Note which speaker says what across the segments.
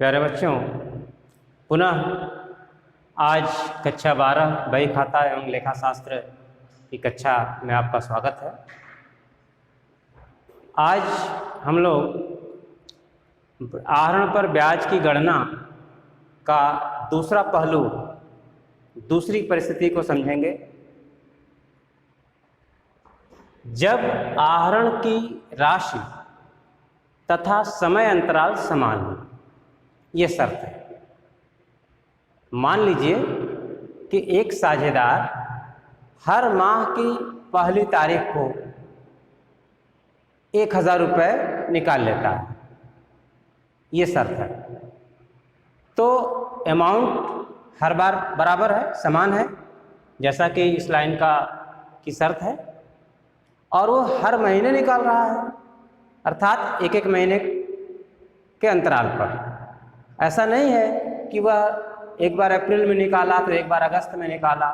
Speaker 1: प्यारे बच्चों, पुनः आज कक्षा 12 बही खाता एवं लेखा शास्त्र की कक्षा में आपका स्वागत है। आज हम लोग आहरण पर ब्याज की गणना का दूसरा पहलू, दूसरी परिस्थिति को समझेंगे। जब आहरण की राशि तथा समय अंतराल समान हो, ये शर्त है। मान लीजिए कि एक साझेदार हर माह की पहली तारीख को 1000 रुपये निकाल लेता है, ये शर्त है। तो अमाउंट हर बार बराबर है, समान है, जैसा कि इस लाइन की शर्त है, और वो हर महीने निकाल रहा है, अर्थात एक एक महीने के अंतराल पर। ऐसा नहीं है कि वह एक बार अप्रैल में निकाला तो एक बार अगस्त में निकाला,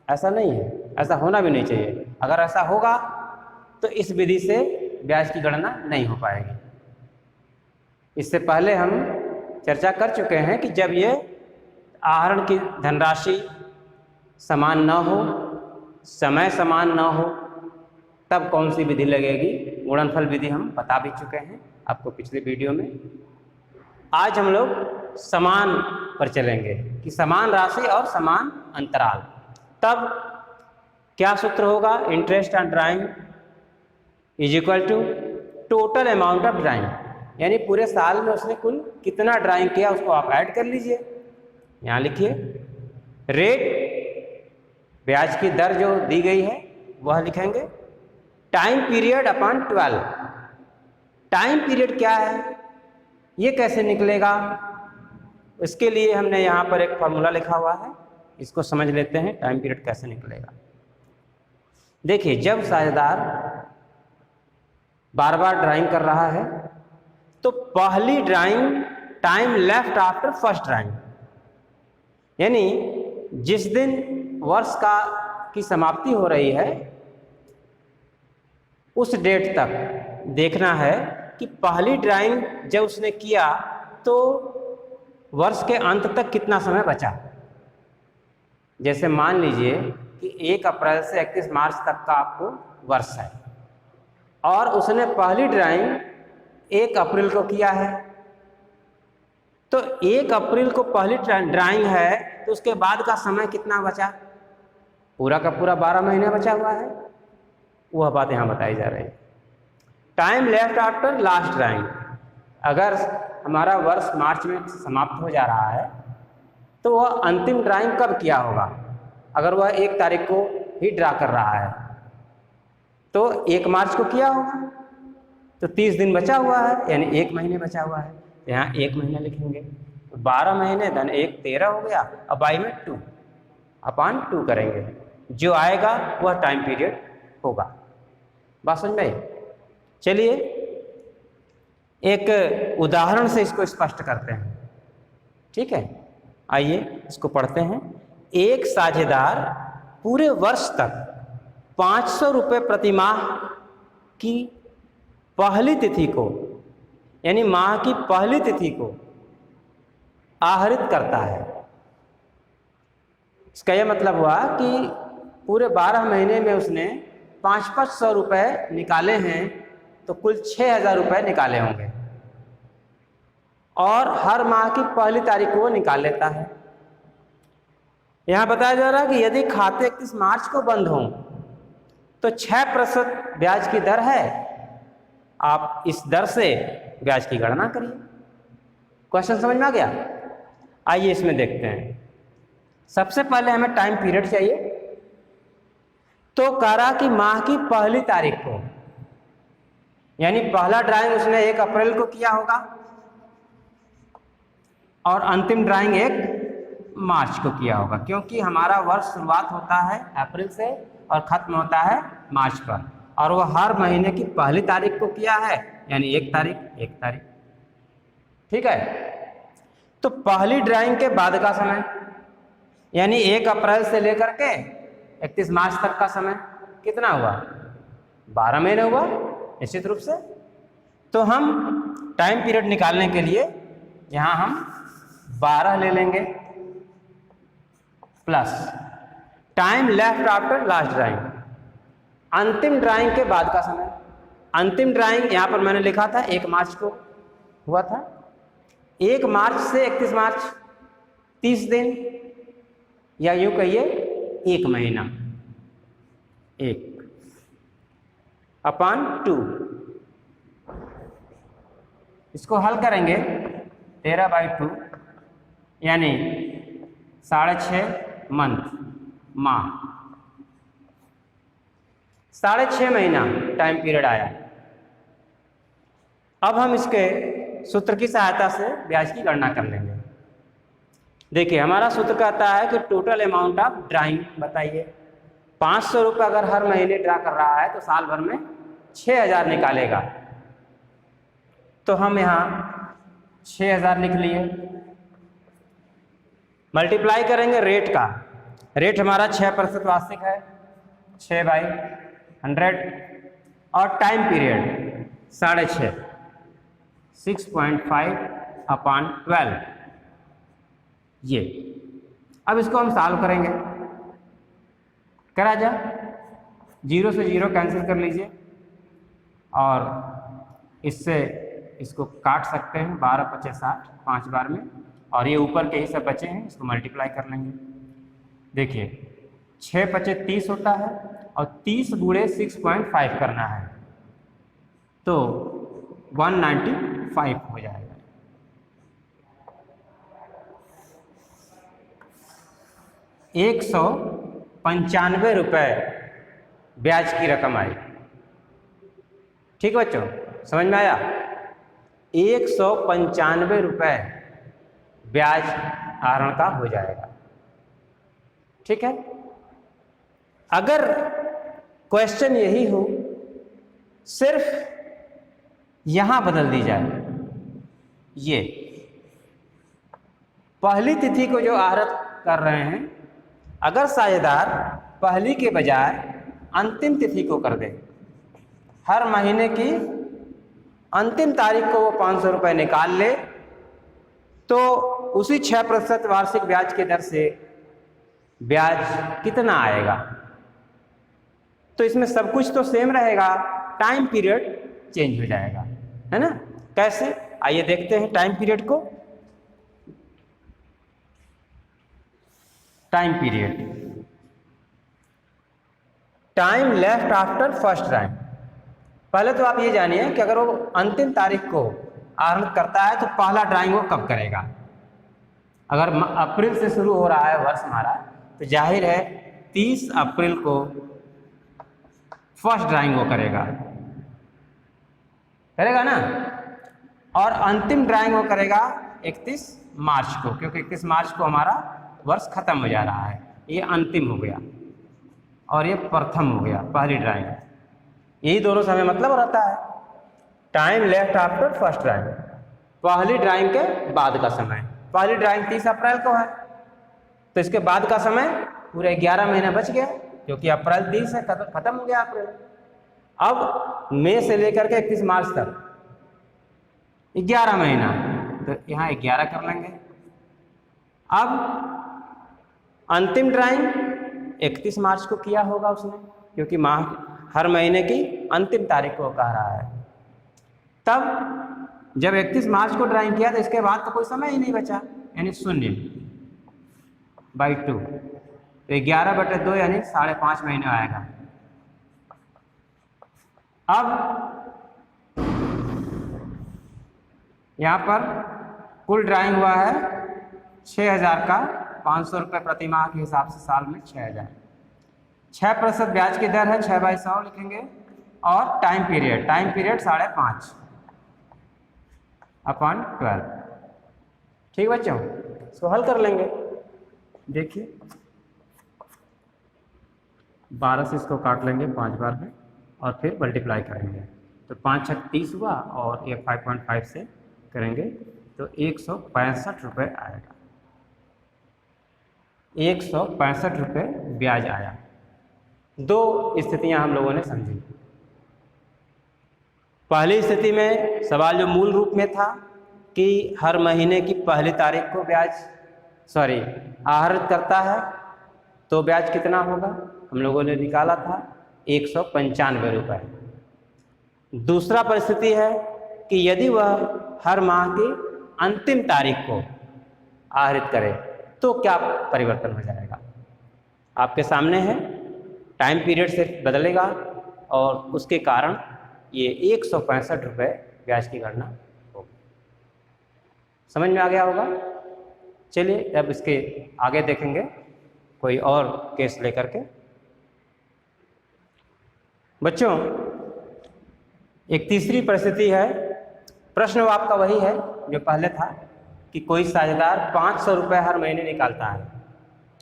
Speaker 1: ऐसा नहीं है, ऐसा होना भी नहीं चाहिए। अगर ऐसा होगा तो इस विधि से ब्याज की गणना नहीं हो पाएगी। इससे पहले हम चर्चा कर चुके हैं कि जब ये आहरण की धनराशि समान न हो, समय समान न हो, तब कौन सी विधि लगेगी। गुणनफल विधि हम बता भी चुके हैं आपको पिछले वीडियो में। आज हम लोग समान पर चलेंगे कि समान राशि और समान अंतराल। तब क्या सूत्र होगा? Interest on drawing is equal to total amount of drawing, यानी पूरे साल में उसने कुल कितना ड्राइंग किया उसको आप ऐड कर लीजिए। यहाँ लिखिए रेट, ब्याज की दर जो दी गई है वह लिखेंगे। Time period upon 12। Time period क्या है, ये कैसे निकलेगा? इसके लिए हमने यहाँ पर एक फॉर्मूला लिखा हुआ है, इसको समझ लेते हैं टाइम पीरियड कैसे निकलेगा। देखिए, जब साझेदार बार बार ड्राइंग कर रहा है तो पहली drawing time left after first drawing, यानी जिस दिन वर्ष की समाप्ति हो रही है उस डेट तक देखना है कि पहली ड्राइंग जब उसने किया तो वर्ष के अंत तक कितना समय बचा। जैसे मान लीजिए कि 1 अप्रैल से 31 मार्च तक का आपको वर्ष है और उसने पहली ड्राइंग 1 अप्रैल को किया है, तो 1 अप्रैल को पहली ड्राइंग है तो उसके बाद का समय कितना बचा? पूरा का पूरा 12 महीने बचा हुआ है। वह बात यहाँ बताई जा रही है। Time left after last drawing, अगर हमारा वर्ष मार्च में समाप्त हो जा रहा है तो वह अंतिम ड्राइंग कब किया होगा? अगर वह 1 तारीख को ही ड्रा कर रहा है तो 1 मार्च को किया होगा, तो 30 दिन बचा हुआ है, यानी 1 महीने बचा हुआ है। तो यहाँ 1 महीना लिखेंगे। 12 महीने धन 1 13 हो गया, अब बाई में 2 अपॉन 2 करेंगे, जो आएगा वह टाइम पीरियड होगा। बात समझ में आई? चलिए एक उदाहरण से इसको स्पष्ट करते हैं, ठीक है? आइए इसको पढ़ते हैं। एक साझेदार पूरे वर्ष तक 500 रुपये प्रति माह की पहली तिथि को, यानी माह की पहली तिथि को आहरित करता है। इसका यह मतलब हुआ कि पूरे 12 महीने में उसने 500 रुपये निकाले हैं, तो कुल 6000 रुपये निकाले होंगे, और हर माह की पहली तारीख को वो निकाल लेता है। यहाँ बताया जा रहा है कि यदि खाते 31 मार्च को बंद हों तो 6% ब्याज की दर है। आप इस दर से ब्याज की गणना करिए। क्वेश्चन समझ में आ गया? आइए इसमें देखते हैं। सबसे पहले हमें टाइम पीरियड चाहिए, तो कह रहा कि माह की पहली तारीख को, यानी पहला ड्राइंग उसने 1 अप्रैल को किया होगा और अंतिम ड्राइंग 1 मार्च को किया होगा, क्योंकि हमारा वर्ष शुरुआत होता है अप्रैल से और खत्म होता है मार्च पर, और वह हर महीने की पहली तारीख को किया है, यानी 1 तारीख। ठीक है? तो पहली ड्राइंग के बाद का समय, यानी 1 अप्रैल से लेकर के 31 मार्च तक का समय कितना हुआ? 12 महीने हुआ निश्चित रूप से। तो हम टाइम पीरियड निकालने के लिए यहाँ हम 12 ले लेंगे plus time left after last drawing, अंतिम ड्राइंग के बाद का समय। अंतिम ड्राइंग यहाँ पर मैंने लिखा था 1 मार्च को हुआ था। 1 मार्च से 31 मार्च 30 दिन, या यूँ कहिए 1 महीना, 1/2। इसको हल करेंगे 13/2 यानी 6.5 माह, 6.5 महीना टाइम पीरियड आया। अब हम इसके सूत्र की सहायता से ब्याज की गणना कर लेंगे। देखिए हमारा सूत्र कहता है कि टोटल अमाउंट ऑफ ड्राइंग बताइए। 500 रुपये अगर हर महीने ड्रा कर रहा है तो साल भर में 6000 निकालेगा। तो हम यहाँ 6000 लिख लिए, मल्टीप्लाई करेंगे रेट का। रेट हमारा 6% वार्षिक है, 6/100, और टाइम पीरियड 6.5, 6.5/12 ये। अब इसको हम सॉल्व करेंगे, करा जा 0 से 0 कैंसिल कर लीजिए और इससे इसको काट सकते हैं। 12×5 = 60, 5 बार में, और ये ऊपर के ही सब बचे हैं, इसको मल्टीप्लाई कर लेंगे। देखिए 6×5 = 30 होता है और 30 × 6.5 करना है तो 195 हो जाएगा। ₹195 ब्याज की रकम आई। ठीक बच्चों, समझ में आया? ₹195 ब्याज आहरण का हो जाएगा। ठीक है, अगर क्वेश्चन यही हो, सिर्फ यहां बदल दी जाए, ये पहली तिथि को जो आहरित कर रहे हैं, अगर साझेदार पहली के बजाय अंतिम तिथि को कर दे, हर महीने की अंतिम तारीख को वो 500 रुपये निकाल ले, तो उसी 6% वार्षिक ब्याज की दर से ब्याज कितना आएगा? तो इसमें सब कुछ तो सेम रहेगा, टाइम पीरियड चेंज हो जाएगा, है ना? कैसे? आइए देखते हैं टाइम पीरियड को। Time period, time left after first drawing. पहले तो आप ये जानिए कि अगर वो अंतिम तारीख को आहरित करता है तो पहला ड्राइंग वो कब करेगा। अगर अप्रैल से शुरू हो रहा है वर्ष हमारा, तो जाहिर है 30 अप्रैल को फर्स्ट ड्राइंग वो करेगा ना, और अंतिम ड्राइंग वो करेगा 31 मार्च को, क्योंकि 31 मार्च को हमारा वर्ष खत्म हो जा रहा है। ये अंतिम हो गया और ये प्रथम हो गया, पहली ड्राइंग। यही दोनों समय मतलब रहता है। Time left after first drawing, पहली ड्राइंग के बाद का समय। पहली ड्राइंग 30 अप्रैल को है, तो इसके बाद का समय पूरे 11 महीना बच गया, क्योंकि अप्रैल 30 है, खत्म हो गया अप्रैल। अब मई से लेकर के 31 मार्च तक 11 महीना, तो यहाँ 11 कर लेंगे। अब अंतिम ड्राइंग 31 मार्च को किया होगा उसने, क्योंकि हर महीने की अंतिम तारीख को कह रहा है। तब जब 31 मार्च को ड्राइंग किया तो इसके बाद तो कोई समय ही नहीं बचा, यानी 0/2, तो 11/2 यानी 5.5 महीने आएगा। अब यहाँ पर कुल ड्राइंग हुआ है 6000 का, 500 रुपये प्रति माह के हिसाब से साल में 6000। 6% ब्याज की दर है, 6/100 लिखेंगे, और टाइम पीरियड 5.5/12। ठीक बच्चों, इसको हल कर लेंगे। देखिए 12 से इसको काट लेंगे 5 बार में और फिर मल्टीप्लाई करेंगे, तो 5×6 = 30 हुआ, और ये 5.5 से करेंगे तो 165 रुपये आएगा। 165 रुपये ब्याज आया। दो स्थितियां हम लोगों ने समझी। पहली स्थिति में सवाल जो मूल रूप में था कि हर महीने की पहली तारीख को आहरित करता है तो ब्याज कितना होगा, हम लोगों ने निकाला था 195 रुपये। दूसरा परिस्थिति है कि यदि वह हर माह की अंतिम तारीख को आहरित करे तो क्या परिवर्तन हो जाएगा, आपके सामने है। टाइम पीरियड से बदलेगा और उसके कारण ये 165 रुपये ब्याज की गणना होगी। समझ में आ गया होगा। चलिए अब इसके आगे देखेंगे कोई और केस लेकर के। बच्चों, एक तीसरी परिस्थिति है, प्रश्न आपका वही है जो पहले था कि कोई साझेदार 500 रुपये हर महीने निकालता है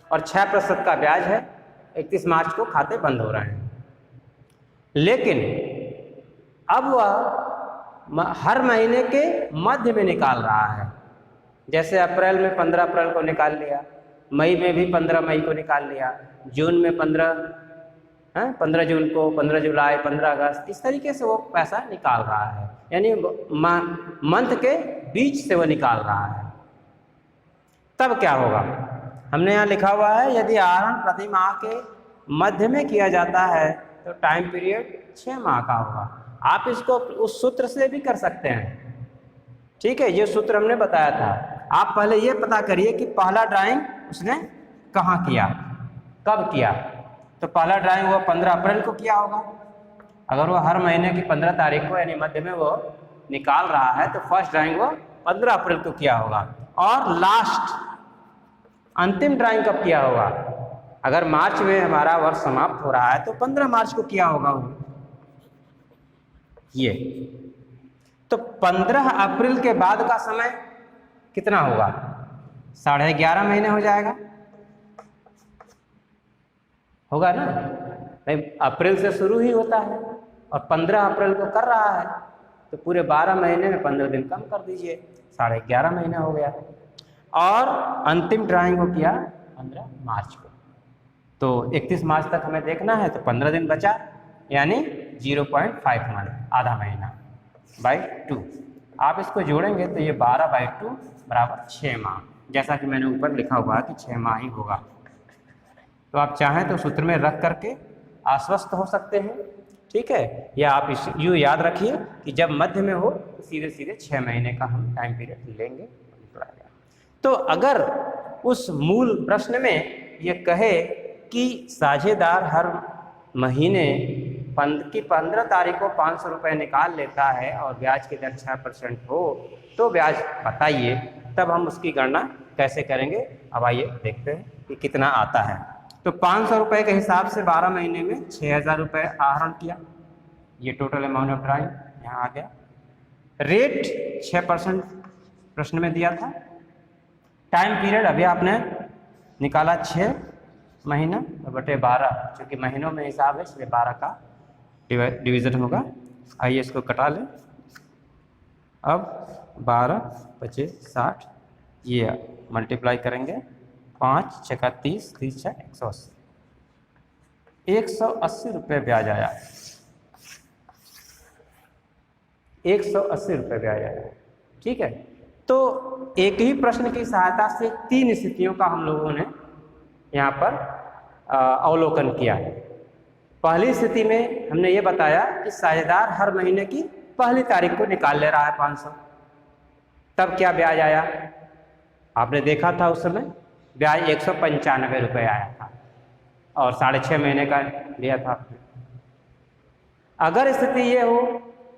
Speaker 1: और 6% का ब्याज है, 31 मार्च को खाते बंद हो रहे हैं, लेकिन अब वह हर महीने के मध्य में निकाल रहा है। जैसे अप्रैल में 15 अप्रैल को निकाल लिया, मई में भी 15 मई को निकाल लिया, जून में 15 जून को, 15 जुलाई, 15 अगस्त, इस तरीके से वो पैसा निकाल रहा है, यानी मंथ के बीच से वो निकाल रहा है। तब क्या होगा, हमने यहाँ लिखा हुआ है यदि आहरण प्रति माह के मध्य में किया जाता है तो टाइम पीरियड 6 माह का होगा। आप इसको उस सूत्र से भी कर सकते हैं, ठीक है, ये सूत्र हमने बताया था। आप पहले ये पता करिए कि पहला ड्राइंग उसने कहाँ किया, कब किया। तो पहला ड्राइंग वो 15 अप्रैल को किया होगा। अगर वो हर महीने की 15 तारीख को यानी मध्य में वो निकाल रहा है तो फर्स्ट ड्राइंग वो 15 अप्रैल को किया होगा। और लास्ट अंतिम ड्राइंग कब किया होगा, अगर मार्च में हमारा वर्ष समाप्त हो रहा है तो 15 मार्च को किया होगा वो। ये तो 15 अप्रैल के बाद का समय कितना होगा, 11.5 महीने हो जाएगा, होगा ना। नहीं, अप्रैल से शुरू ही होता है और 15 अप्रैल को कर रहा है तो पूरे 12 महीने में 15 दिन कम कर दीजिए, 11.5 महीने हो गया। और अंतिम ड्राइंग को किया 15 मार्च को, तो 31 मार्च तक हमें देखना है, तो 15 दिन बचा, यानी 0.5 मंथ, आधा महीना बाई 2। आप इसको जोड़ेंगे तो ये 12/2 बराबर 6 माह, जैसा कि मैंने ऊपर लिखा हुआ है कि 6 माह ही होगा। तो आप चाहें तो सूत्र में रख करके आश्वस्त हो सकते हैं, ठीक है, या आप यूँ याद रखिए कि जब मध्य में हो तो सीधे सीधे 6 महीने का हम टाइम पीरियड लेंगे। तो अगर उस मूल प्रश्न में ये कहे कि साझेदार हर महीने की 15 तारीख को 500 रुपये निकाल लेता है और ब्याज की दर 6% हो तो ब्याज बताइए, तब हम उसकी गणना कैसे करेंगे। अब आइए देखते हैं कि कितना आता है। तो 500 रुपये के हिसाब से 12 महीने में 6000 रुपये आहरण किया, ये टोटल अमाउंट ऑफ ड्राइंग यहाँ आ गया। रेट 6% प्रश्न में दिया था। टाइम पीरियड अभी आपने निकाला 6 महीना बटे 12, क्योंकि महीनों में हिसाब है इसलिए 12 का डिवीज़न होगा। आइए इसको कटा लें। अब 12 25 60, ये मल्टीप्लाई करेंगे, 5 6 का 30, 30 6 180, 180 रुपये ब्याज आया, 180 रुपये ब्याज आया, ठीक है। तो एक ही प्रश्न की सहायता से 3 स्थितियों का हम लोगों ने यहाँ पर अवलोकन किया है। पहली स्थिति में हमने ये बताया कि साझेदार हर महीने की पहली तारीख को निकाल ले रहा है 500, तब क्या ब्याज आया, आपने देखा था उस समय ब्याज 195 रुपये आया था और 6.5 महीने का लिया था आपने। अगर स्थिति ये हो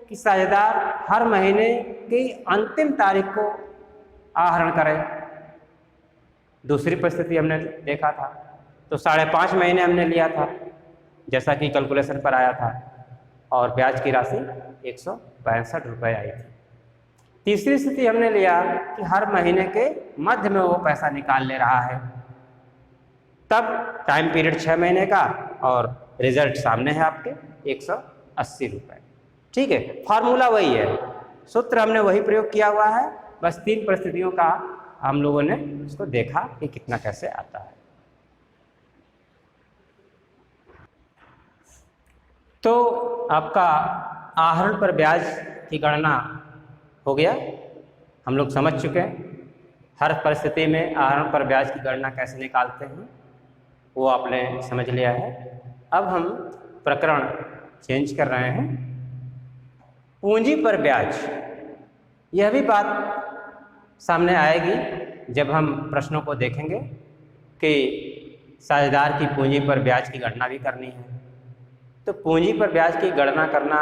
Speaker 1: कि साझेदार हर महीने की अंतिम तारीख को आहरण करे, दूसरी परिस्थिति हमने देखा था, तो 5.5 महीने हमने लिया था जैसा कि कैलकुलेशन पर आया था और ब्याज की राशि 162 रुपये आई थी। तीसरी स्थिति हमने लिया कि हर महीने के मध्य में वो पैसा निकाल ले रहा है, तब टाइम पीरियड 6 महीने का और रिजल्ट सामने है आपके 180 रुपये, ठीक है। फार्मूला वही है, सूत्र हमने वही प्रयोग किया हुआ है, बस 3 परिस्थितियों का हम लोगों ने उसको देखा कि कितना कैसे आता है। तो आपका आहरण पर ब्याज की गणना हो गया। हम लोग समझ चुके हैं। हर परिस्थिति में आहरण पर ब्याज की गणना कैसे निकालते हैं वो आपने समझ लिया है। अब हम प्रकरण चेंज कर रहे हैं। पूंजी पर ब्याज, यह भी बात सामने आएगी जब हम प्रश्नों को देखेंगे कि साझेदार की पूंजी पर ब्याज की गणना भी करनी है। तो पूंजी पर ब्याज की गणना करना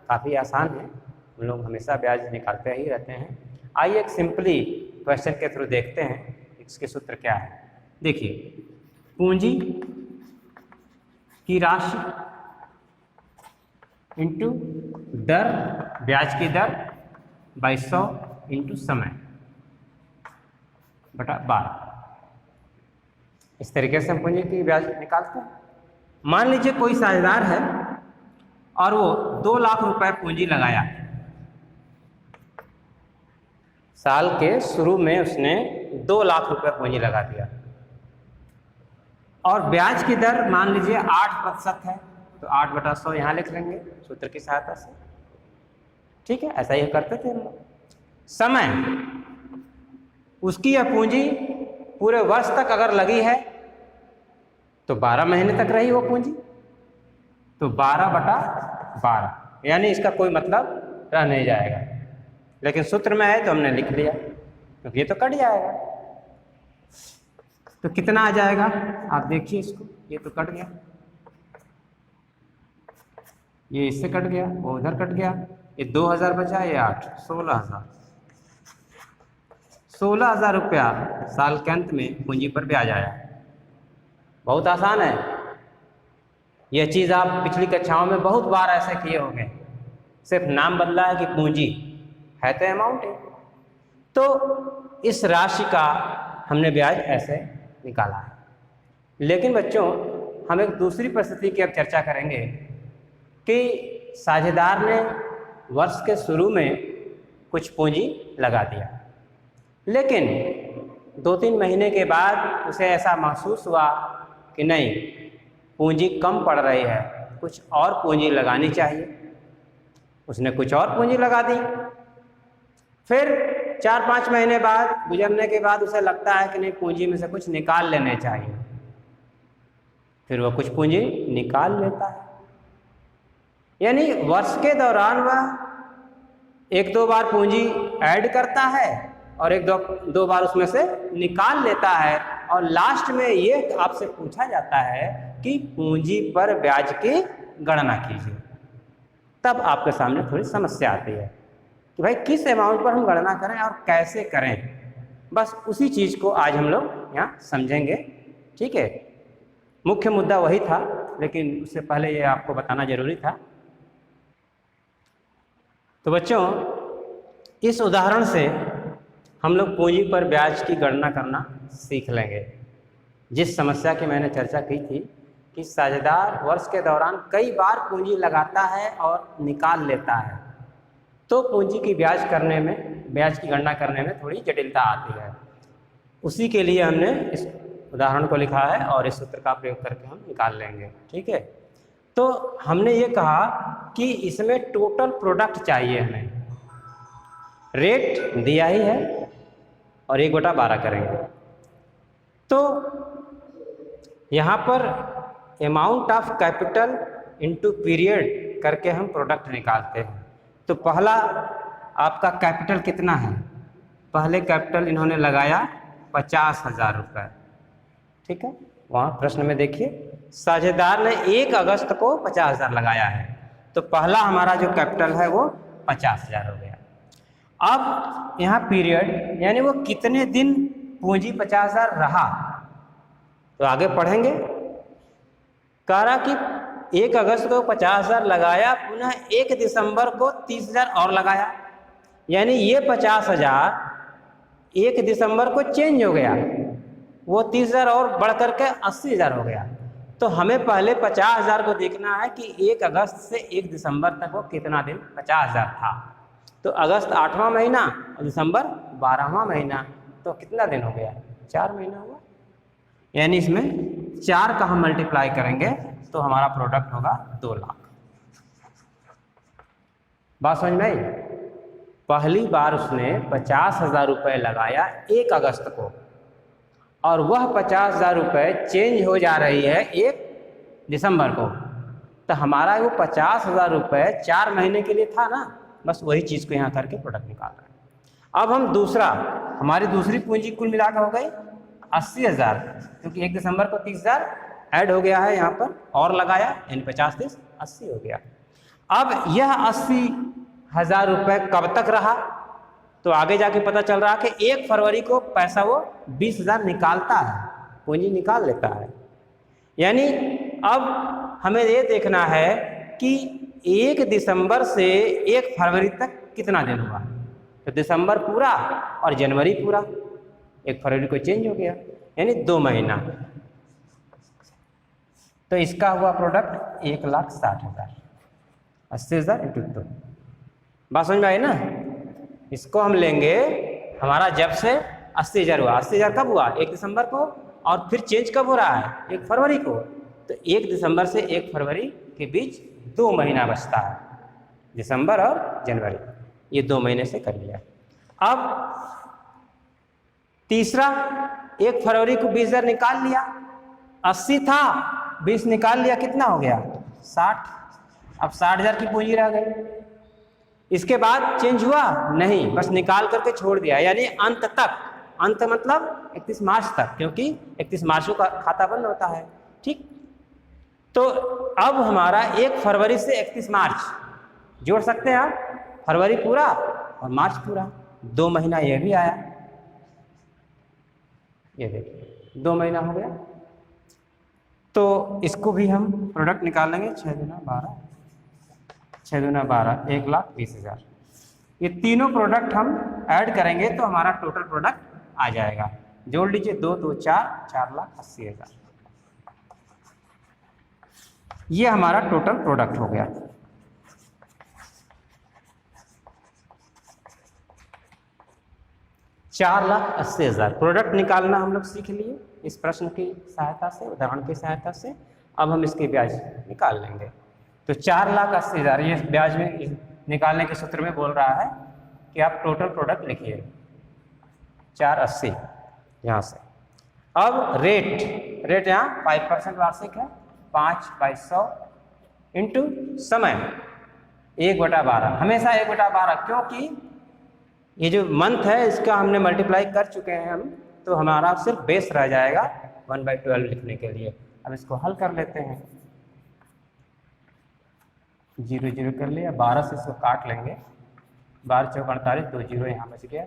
Speaker 1: काफ़ी आसान है, हम लोग हमेशा ब्याज निकालते ही रहते हैं। आइए एक सिंपली क्वेश्चन के थ्रू देखते हैं इसके सूत्र क्या है। देखिए, पूंजी की राशि इंटू दर, ब्याज की दर बाई 100 इंटू समय बटा 12। इस तरीके से हम पूंजी की ब्याज निकालते हैं। मान लीजिए कोई साझेदार है और वो 2 लाख रुपए पूंजी लगाया। साल के शुरू में उसने 2 लाख रुपए पूंजी लगा दिया और ब्याज की दर मान लीजिए 8% है, तो 8/100 यहाँ लिख लेंगे सूत्र की सहायता से। ठीक है, ऐसा ही करते थे हम लोग। समय, उसकी यह पूंजी पूरे वर्ष तक अगर लगी है तो 12 महीने तक रही वो पूंजी, तो 12/12, यानी इसका कोई मतलब रह नहीं जाएगा। लेकिन सूत्र में है तो हमने लिख लिया, क्योंकि ये तो कट जाएगा। तो कितना आ जाएगा आप देखिए इसको, ये तो कट गया, ये इससे कट गया, वो उधर कट गया, ये 2000 बचा, ये 8, 16,000। 16,000 रुपया साल के अंत में पूंजी पर ब्याज आया। बहुत आसान है। यह चीज़ आप पिछली कक्षाओं में बहुत बार ऐसे किए होंगे, सिर्फ नाम बदला है कि पूंजी है तो अमाउंट है। तो इस राशि का हमने ब्याज ऐसे निकाला है। लेकिन बच्चों, हम एक दूसरी परिस्थिति की अब चर्चा करेंगे कि साझेदार ने वर्ष के शुरू में कुछ पूंजी लगा दिया, लेकिन 2-3 महीने के बाद उसे ऐसा महसूस हुआ कि नहीं, पूंजी कम पड़ रही है, कुछ और पूंजी लगानी चाहिए। उसने कुछ और पूंजी लगा दी। फिर 4-5 महीने बाद गुजरने के बाद उसे लगता है कि नहीं, पूंजी में से कुछ निकाल लेने चाहिए। फिर वह कुछ पूंजी निकाल लेता है, यानी वर्ष के दौरान वह 1-2 बार पूंजी ऐड करता है और 1-2 बार उसमें से निकाल लेता है। और लास्ट में ये आपसे पूछा जाता है कि पूंजी पर ब्याज की गणना कीजिए। तब आपके सामने थोड़ी समस्या आती है कि भाई किस अमाउंट पर हम गणना करें और कैसे करें। बस उसी चीज़ को आज हम लोग यहाँ समझेंगे। ठीक है, मुख्य मुद्दा वही था, लेकिन उससे पहले ये आपको बताना जरूरी था। तो बच्चों, इस उदाहरण से हम लोग पूंजी पर ब्याज की गणना करना सीख लेंगे। जिस समस्या की मैंने चर्चा की थी कि साझेदार वर्ष के दौरान कई बार पूंजी लगाता है और निकाल लेता है, तो पूंजी की ब्याज की गणना करने में थोड़ी जटिलता आती है। उसी के लिए हमने इस उदाहरण को लिखा है और इस सूत्र का प्रयोग करके हम निकाल लेंगे। ठीक है, तो हमने ये कहा कि इसमें टोटल प्रोडक्ट चाहिए हमें। रेट दिया ही है और 1/12 करेंगे। तो यहाँ पर amount of capital into period करके हम प्रोडक्ट निकालते हैं। तो पहला आपका कैपिटल कितना है? पहले कैपिटल इन्होंने लगाया 50,000 रुपये। ठीक है, वहाँ प्रश्न में देखिए साझेदार ने 1 अगस्त को 50,000 लगाया है, तो पहला हमारा जो कैपिटल है वो 50,000 हो गया। अब यहाँ पीरियड यानी वो कितने दिन पूंजी 50,000 रहा, तो आगे पढ़ेंगे। कह रहा कि 1 अगस्त को 50,000 लगाया, पुनः 1 दिसंबर को 30,000 और लगाया, यानी ये 50,000 1 दिसंबर को चेंज हो गया, वो 30,000 और बढ़ करके 80,000 हो गया। तो हमें पहले 50,000 को देखना है कि 1 अगस्त से 1 दिसंबर तक वो कितना दिन 50,000 था। तो अगस्त 8वां महीना और दिसंबर 12वां महीना, तो कितना दिन हो गया? 4 महीना हुआ। यानी इसमें 4 का हम मल्टीप्लाई करेंगे तो हमारा प्रोडक्ट होगा 2 लाख। बात समझ में आई? पहली बार उसने 50,000 रुपये लगाया 1 अगस्त को, और वह 50,000 रुपये चेंज हो जा रही है 1 दिसंबर को, तो हमारा वो 50,000 रुपये 4 महीने के लिए था ना, बस वही चीज़ को यहाँ करके प्रोडक्ट निकाल रहे हैं। अब हम दूसरा, हमारी दूसरी पूंजी कुल मिलाकर हो गई 80,000, क्योंकि 1 दिसंबर को 30,000 ऐड हो गया है यहाँ पर और लगाया, यानी 50 30 80 हो गया। अब यह 80,000 रुपये कब तक रहा, तो आगे जाके पता चल रहा कि 1 फरवरी को पैसा वो 20,000 निकालता है, पूंजी निकाल लेता है। यानी अब हमें ये देखना है कि 1 दिसंबर से 1 फरवरी तक कितना दिन हुआ, तो दिसंबर पूरा और जनवरी पूरा, 1 फरवरी को चेंज हो गया, यानी 2 महीना। तो इसका हुआ प्रोडक्ट 1,60,000, 80,000 इंटू 2। बात समझ में आई ना? इसको हम लेंगे, हमारा जब से 80,000 हुआ, 80,000 कब हुआ, 1 दिसंबर को, और फिर चेंज कब हो रहा है, 1 फरवरी को, तो 1 दिसंबर से 1 फरवरी के बीच 2 महीना बचता है, दिसंबर और जनवरी, ये 2 महीने से कर लिया। अब तीसरा, 1 फरवरी को 20,000 निकाल लिया, 80 था, 20 निकाल लिया, कितना हो गया 60, अब 60,000 की पूंजी रह गई। इसके बाद चेंज हुआ नहीं, बस निकाल करके छोड़ दिया, यानी अंत तक, अंत मतलब 31 मार्च तक, क्योंकि 31 मार्च को खाता बंद होता है, ठीक। तो अब हमारा 1 फरवरी से 31 मार्च जोड़ सकते हैं आप, फरवरी पूरा और मार्च पूरा, 2 महीना ये भी आया, ये देखिए 2 महीना हो गया। तो इसको भी हम प्रोडक्ट निकाल लेंगे, 6 दूना 12, 6 दूना 12, 1,20,000। ये तीनों प्रोडक्ट हम ऐड करेंगे तो हमारा टोटल प्रोडक्ट आ जाएगा, जोड़ लीजिए 2 2 4, 4,80,000। ये हमारा टोटल प्रोडक्ट हो गया। $4,80,000 प्रोडक्ट निकालना हम लोग सीख लिए इस प्रश्न की सहायता से, उदाहरण की सहायता से। अब हम इसके ब्याज निकाल लेंगे। तो 4,80,000 ये ब्याज में निकालने के सूत्र में बोल रहा है कि आप टोटल प्रोडक्ट लिखिए 480 यहाँ से। अब रेट यहाँ 5% वार्षिक है, 5/100 इंटू समय 1/12, हमेशा 1/12, क्योंकि ये जो मंथ है इसका हमने मल्टीप्लाई कर चुके हैं हम, तो हमारा सिर्फ बेस रह जाएगा 1/12 लिखने के लिए। अब इसको हल कर लेते हैं, 0 0 कर लिया, 12 से इसको काट लेंगे, 12 चौक 48, 2 0 यहाँ बच गया,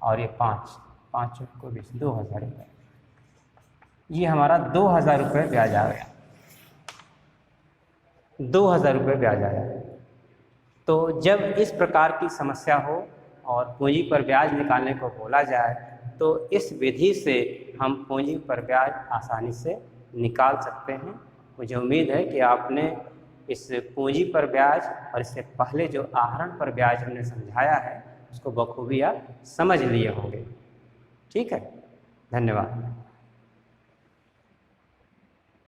Speaker 1: और ये 5 चौक को 20, 2,000 रुपये। ये हमारा 2,000 रुपये ब्याज आ गया, 2,000 रुपये ब्याज आया। तो जब इस प्रकार की समस्या हो और पूंजी पर ब्याज निकालने को बोला जाए तो इस विधि से हम पूंजी पर ब्याज आसानी से निकाल सकते हैं। मुझे उम्मीद है कि आपने इस पूंजी पर ब्याज और इससे पहले जो आहरण पर ब्याज हमने समझाया है उसको बखूबी आप समझ लिए होंगे। ठीक है, धन्यवाद।